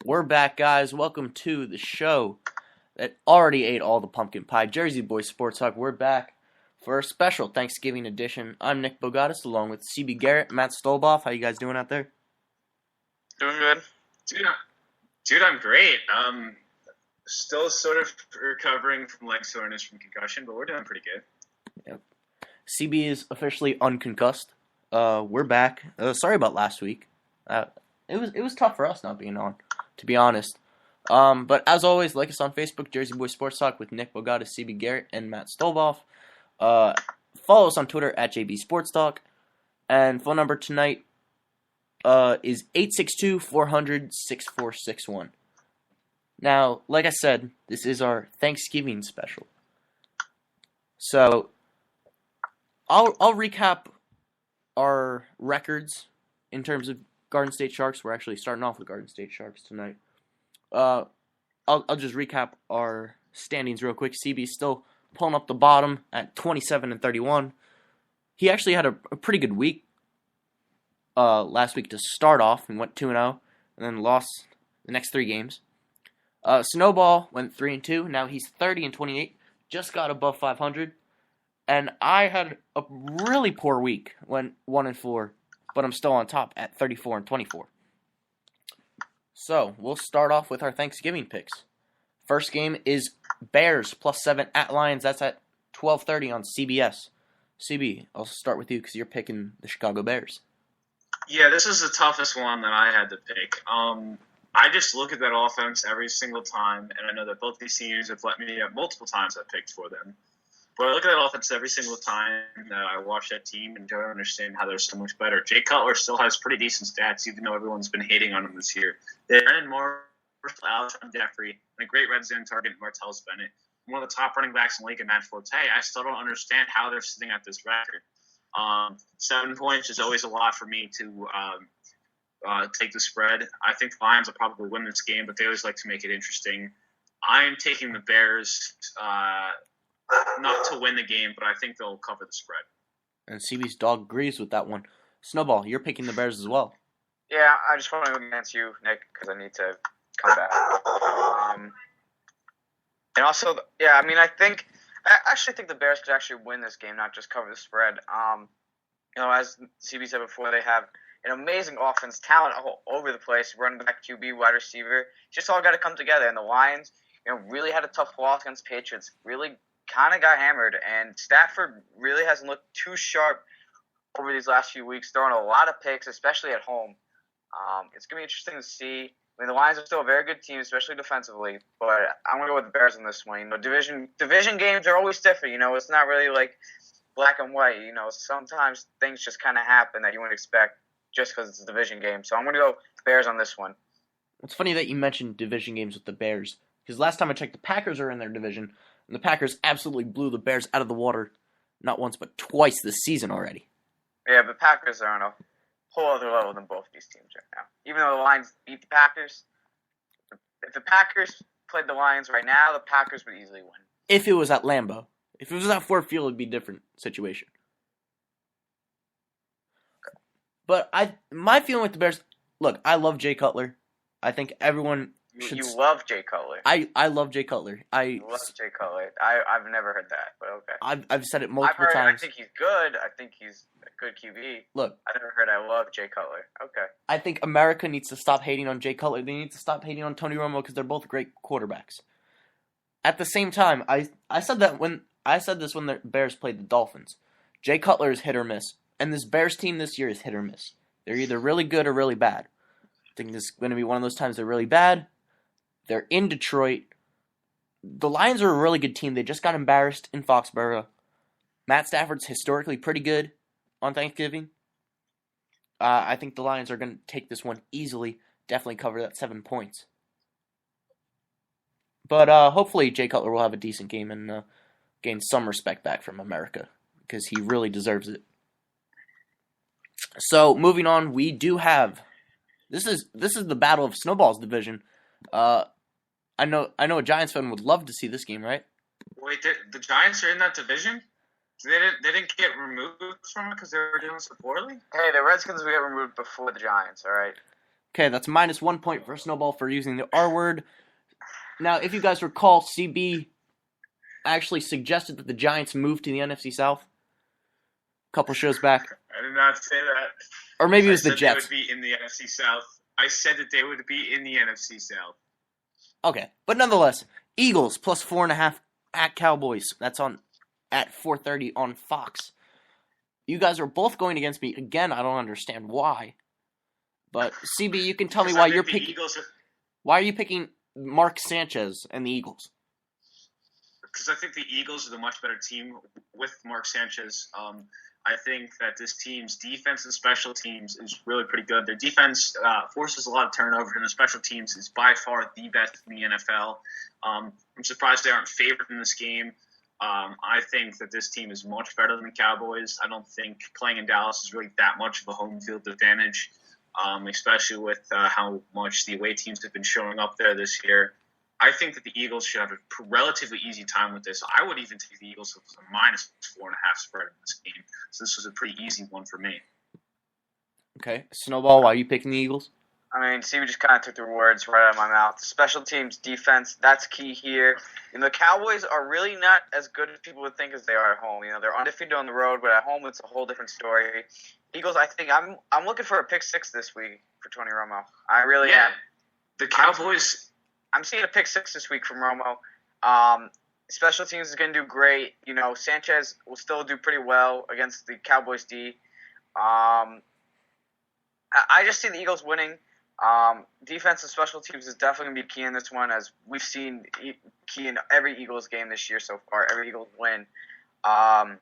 We're back, guys. Welcome to the show that already ate all the pumpkin pie. Jersey Boys Sports Talk. We're back for a special Thanksgiving edition. I'm Nick Bogatis, along with CB Garrett, Matt Stolboff. How you guys doing out there? Doing good. Dude, I'm great. Still sort of recovering from leg soreness from concussion, but we're doing pretty good. Yep. CB is officially unconcussed. We're back. Sorry about last week. It was tough for us not being on, to be honest. But as always, like us on Facebook, Jersey Boys Sports Talk with Nick Bogatis, CB Garrett, and Matt Stolboff. Follow us on Twitter at JB Sports Talk. And phone number tonight is 862-400-6461. Now, like I said, this is our Thanksgiving special. So, I'll recap our records in terms of Garden State Sharks. We're actually starting off with Garden State Sharks tonight. I'll just recap our standings real quick. CB's still pulling up the bottom at 27-31. He actually had a pretty good week last week to start off and went 2-0 and then lost the next 3 games. Snowball went 3-2. Now he's 30-28. Just got above 500. And I had a really poor week, went 1-4, but I'm still on top at 34-24. So we'll start off with our Thanksgiving picks. First game is Bears +7 at Lions. That's at 12:30 on CBS. CB, I'll start with you because you're picking the Chicago Bears. Yeah, this is the toughest one that I had to pick. I just look at that offense every single time, and I know that both these seniors have let me at multiple times I picked for them. But I look at that offense every single time that I watch that team and don't understand how they're so much better. Jay Cutler still has pretty decent stats, even though everyone's been hating on him this year. Brandon Moore, Alshon Jeffrey, and a great red zone target, Martellus Bennett. One of the top running backs in the league in Matt Forte. I still don't understand how they're sitting at this record. 7 points is always a lot for me to take the spread. I think the Lions will probably win this game, but they always like to make it interesting. I'm taking the Bears not to win the game, but I think they'll cover the spread. And CB's dog agrees with that one. Snowball, you're picking the Bears as well. Yeah, I just want to go against you, Nick, because I need to come back. And also, yeah, I mean, I actually think the Bears could actually win this game, not just cover the spread. As CB said before, they have an amazing offense, talent all over the place, running back, QB, wide receiver. It's just all got to come together. And the Lions, really had a tough loss against the Patriots. Really kind of got hammered. And Stafford really hasn't looked too sharp over these last few weeks, throwing a lot of picks, especially at home. It's going to be interesting to see. I mean, the Lions are still a very good team, especially defensively, but I'm going to go with the Bears on this one. Division games are always different. It's not really like black and white. Sometimes things just kind of happen that you wouldn't expect just because it's a division game. So I'm going to go Bears on this one. It's funny that you mentioned division games with the Bears, because last time I checked, the Packers are in their division, and the Packers absolutely blew the Bears out of the water not once but twice this season already. Yeah, but Packers are on a whole other level than both these teams right now. Even though the Lions beat the Packers, if the Packers played the Lions right now, the Packers would easily win. If it was at Lambeau. If it was at Ford Field, it would be a different situation. But my feeling with the Bears, look, I love Jay Cutler. I think everyone should... You love Jay Cutler. I love Jay Cutler. You love Jay Cutler. I've never heard that, but okay. I've said it multiple times. I think he's good. I think he's a good QB. Look. I never heard I love Jay Cutler. Okay. I think America needs to stop hating on Jay Cutler. They need to stop hating on Tony Romo because they're both great quarterbacks. At the same time, I said this when the Bears played the Dolphins. Jay Cutler is hit or miss. And this Bears team this year is hit or miss. They're either really good or really bad. I think this is going to be one of those times they're really bad. They're in Detroit. The Lions are a really good team. They just got embarrassed in Foxborough. Matt Stafford's historically pretty good on Thanksgiving. I think the Lions are going to take this one easily. Definitely cover that 7 points. But hopefully Jay Cutler will have a decent game and gain some respect back from America because he really deserves it. So moving on, we do have this is the battle of Snowball's division. I know a Giants fan would love to see this game, right? Wait, the Giants are in that division? They didn't get removed from it because they were doing so poorly? Hey, the Redskins will get removed before the Giants, all right? Okay, that's minus 1 point for Snowball for using the R word. Now, if you guys recall, CB actually suggested that the Giants move to the NFC South a couple shows back. I did not say that. Or maybe it was I the said Jets. They would be in the NFC South. I said that they would be in the NFC South. Okay, but nonetheless, Eagles plus 4.5 at Cowboys. That's on at 4:30 on Fox. You guys are both going against me again. I don't understand why. But CB, you can tell me why you're picking. Why are you picking Mark Sanchez and the Eagles? Because I think the Eagles are the much better team with Mark Sanchez. I think that this team's defense and special teams is really pretty good. Their defense forces a lot of turnover, and their special teams is by far the best in the NFL. I'm surprised they aren't favored in this game. I think that this team is much better than the Cowboys. I don't think playing in Dallas is really that much of a home field advantage, especially with how much the away teams have been showing up there this year. I think that the Eagles should have a relatively easy time with this. I would even take the Eagles with a minus 4.5 spread in this game. So this was a pretty easy one for me. Okay, Snowball, why are you picking the Eagles? I mean, we just kind of took the words right out of my mouth. Special teams, defense, that's key here. The Cowboys are really not as good as people would think as they are at home. They're undefeated on the road, but at home it's a whole different story. Eagles, I think I'm looking for a pick six this week for Tony Romo. I really am. The Cowboys. I'm seeing a pick six this week from Romo. Special teams is going to do great. Sanchez will still do pretty well against the Cowboys D. I just see the Eagles winning. Defense and special teams is definitely going to be key in this one, as we've seen key in every Eagles game this year so far. Every Eagles win. I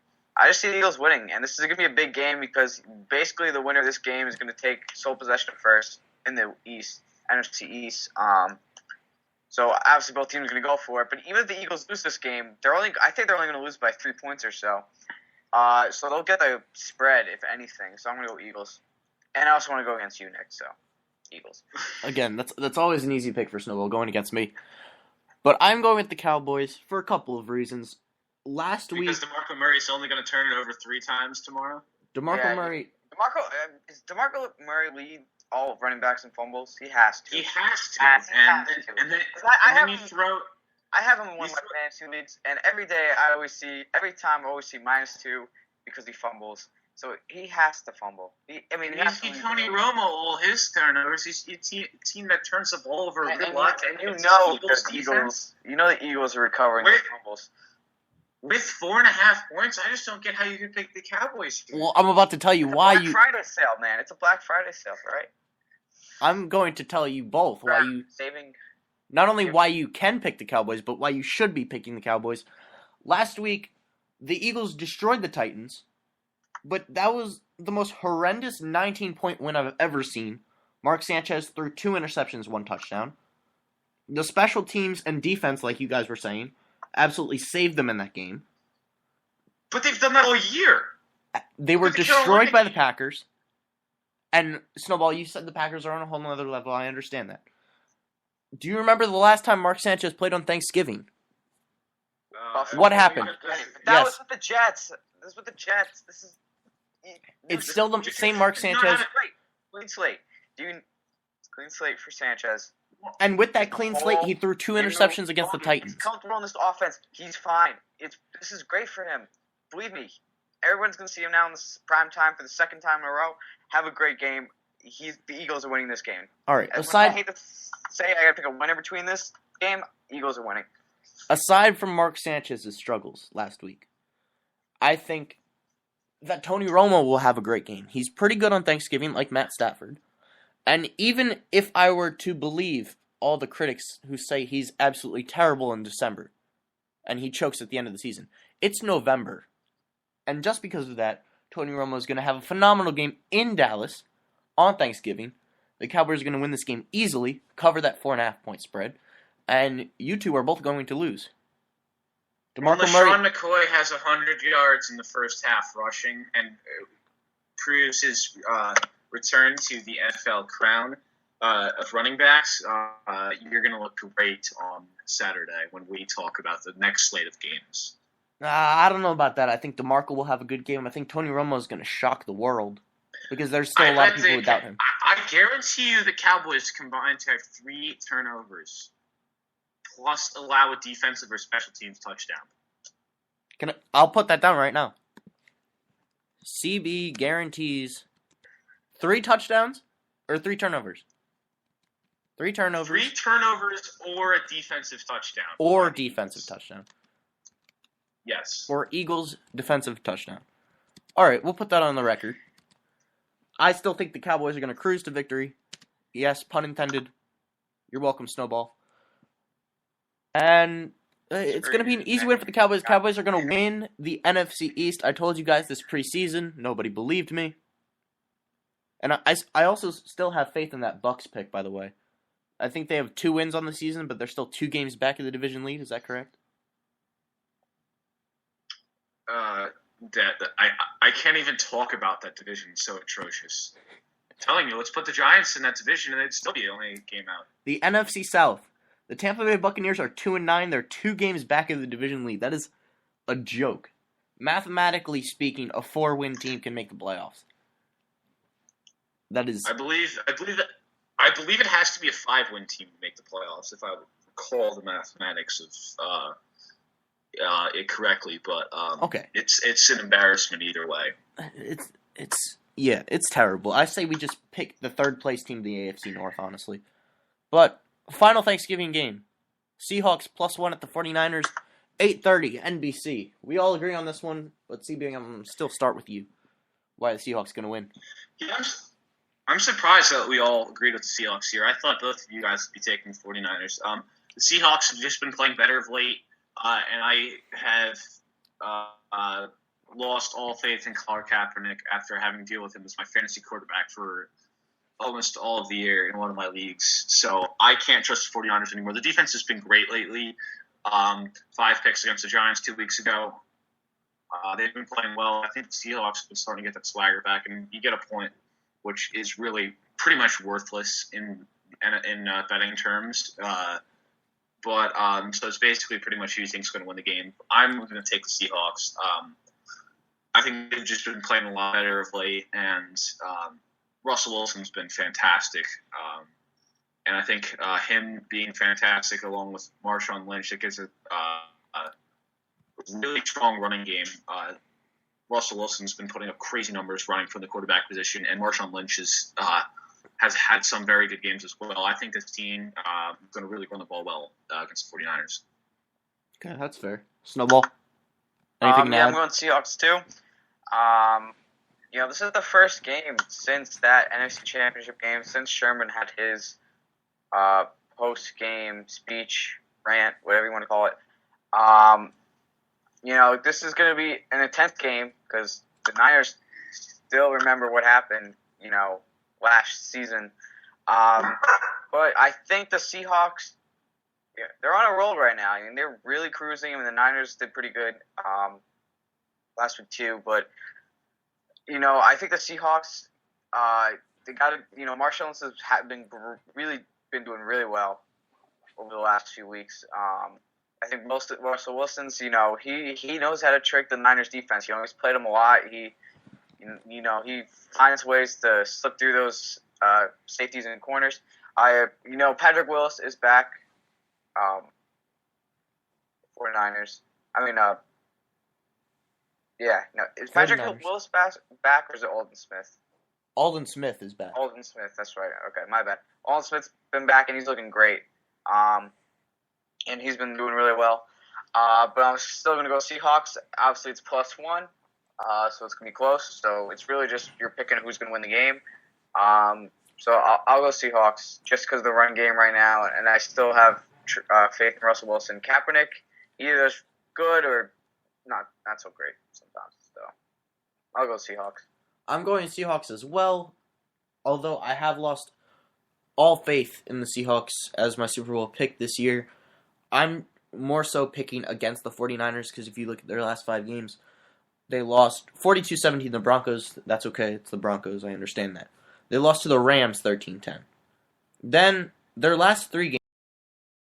just see the Eagles winning, and this is going to be a big game because basically the winner of this game is going to take sole possession first in the East, NFC East. So obviously both teams are going to go for it. But even if the Eagles lose this game, I think they're only going to lose by 3 points or so. So they'll get the spread, if anything. So I'm going to go Eagles. And I also want to go against you, Nick. So Eagles. Again, that's always an easy pick for Snowball going against me. But I'm going with the Cowboys for a couple of reasons. Because DeMarco Murray's only going to turn it over 3 times tomorrow? Murray. Does DeMarco Murray lead all running backs and fumbles? He has to. He has to. And then I have him in one of you my fantasy leagues, and every time I always see -2 because he fumbles. So he has to fumble. He's Tony Romo, all his turnovers. He's a team that turns the ball over a lot. And the Eagles are recovering their fumbles. With 4.5 points, I just don't get how you can pick the Cowboys here. Well, I'm about to tell you why you. It's a Black Friday sale, man. It's a Black Friday sale, right? I'm going to tell you both why you. Not only why you can pick the Cowboys, but why you should be picking the Cowboys. Last week, the Eagles destroyed the Titans, but that was the most horrendous 19-point win I've ever seen. Mark Sanchez threw 2 interceptions, 1 touchdown. The special teams and defense, like you guys were saying, absolutely saved them in that game. But they've done that all year. They were destroyed by the Packers. And, Snowball, you said the Packers are on a whole other level. I understand that. Do you remember the last time Mark Sanchez played on Thanksgiving? What happened? That was with the Jets. This is with the Jets. It's still the same Mark Sanchez. Clean slate. Clean slate for Sanchez. And with that clean slate, he threw 2 interceptions against the Titans. He's comfortable in this offense. He's fine. This is great for him. Believe me. Everyone's going to see him now in this prime time for the second time in a row. Have a great game. The Eagles are winning this game. All right. I hate to say I got to pick a winner between this game. Eagles are winning. Aside from Mark Sanchez's struggles last week, I think that Tony Romo will have a great game. He's pretty good on Thanksgiving, like Matt Stafford. And even if I were to believe all the critics who say he's absolutely terrible in December, and he chokes at the end of the season, it's November. And just because of that, Tony Romo is going to have a phenomenal game in Dallas on Thanksgiving. The Cowboys are going to win this game easily, cover that 4.5-point spread, and you two are both going to lose. LeSean McCoy has 100 yards in the first half rushing and proves his return to the NFL crown of running backs. You're going to look great on Saturday when we talk about the next slate of games. I don't know about that. I think DeMarco will have a good game. I think Tony Romo is going to shock the world. because there's still a lot of people without him. I guarantee you the Cowboys combined to have 3 turnovers, plus allow a defensive or special teams touchdown. I'll put that down right now. CB guarantees 3 touchdowns or 3 turnovers. 3 turnovers. 3 turnovers or a defensive touchdown. Or defensive touchdown. Yes. Or Eagles defensive touchdown. All right, we'll put that on the record. I still think the Cowboys are going to cruise to victory. Yes, pun intended. You're welcome, Snowball. And it's going to be an easy win for the Cowboys. Cowboys are going to win the NFC East. I told you guys this preseason. Nobody believed me. And I also still have faith in that Bucs pick, by the way. I think they have 2 wins on the season, but they're still 2 games back of the division lead. Is that correct? I can't even talk about that division. It's so atrocious. I'm telling you, let's put the Giants in that division, and they'd still be only a game out. The NFC South. The Tampa Bay Buccaneers are 2-9. They're 2 games back of the division lead. That is a joke. Mathematically speaking, a 4-win team can make the playoffs. That is. I believe it has to be a 5-win team to make the playoffs, if I recall the mathematics of it correctly. But okay, it's an embarrassment either way. It's terrible. I say we just pick the 3rd place team of the AFC North, honestly. But final Thanksgiving game, Seahawks +1 at the 49ers, 8:30 NBC. We all agree on this one, but CB, I'm going to still start with you. Why the Seahawks going to win? Yeah, I'm surprised that we all agreed with the Seahawks here. I thought both of you guys would be taking the 49ers. The Seahawks have just been playing better of late, and I have lost all faith in Colin Kaepernick after having to deal with him as my fantasy quarterback for almost all of the year in one of my leagues. So I can't trust the 49ers anymore. The defense has been great lately. 5 picks against the Giants 2 weeks ago. They've been playing well. I think the Seahawks have been starting to get that swagger back, and you get a point, which is really pretty much worthless in betting terms. So it's basically pretty much who you think is going to win the game. I'm going to take the Seahawks. I think they've just been playing a lot better of late, and Russell Wilson's been fantastic. And I think him being fantastic along with Marshawn Lynch, it gives a really strong running game. Russell Wilson's been putting up crazy numbers running from the quarterback position, and Marshawn Lynch has had some very good games as well. I think this team is going to really run the ball well against the 49ers. Okay, that's fair. Snowball? Anything I'm going Seahawks too. This is the first game since that NFC Championship game, since Sherman had his post-game speech, rant, whatever you want to call it. This is going to be an intense game because the Niners still remember what happened, last season. But I think the Seahawks, they're on a roll right now. I mean, they're really cruising, and the Niners did pretty good last week too. But, I think the Seahawks, they got to, Marshawn Lynch has been doing really well over the last few weeks. I think most of Russell Wilson's, he knows how to trick the Niners defense. He's played them a lot. He finds ways to slip through those safeties and corners. Patrick Willis is back. 49ers. Is Patrick Willis back, or is it Aldon Smith? Aldon Smith is back. Aldon Smith, that's right. Okay, my bad. Aldon Smith's been back, and he's looking great. And he's been doing really well. But I'm still going to go Seahawks. Obviously, it's +1, so it's going to be close. So it's really just you're picking who's going to win the game. So I'll go Seahawks just because of the run game right now, and I still have faith in Russell Wilson. Kaepernick, either good or not so great sometimes. So I'll go Seahawks. I'm going Seahawks as well, although I have lost all faith in the Seahawks as my Super Bowl pick this year. I'm more so picking against the 49ers because if you look at their last 5 games, they lost 42-17 to the Broncos. That's okay. It's the Broncos. I understand that. They lost to the Rams 13-10. Then their last 3 games,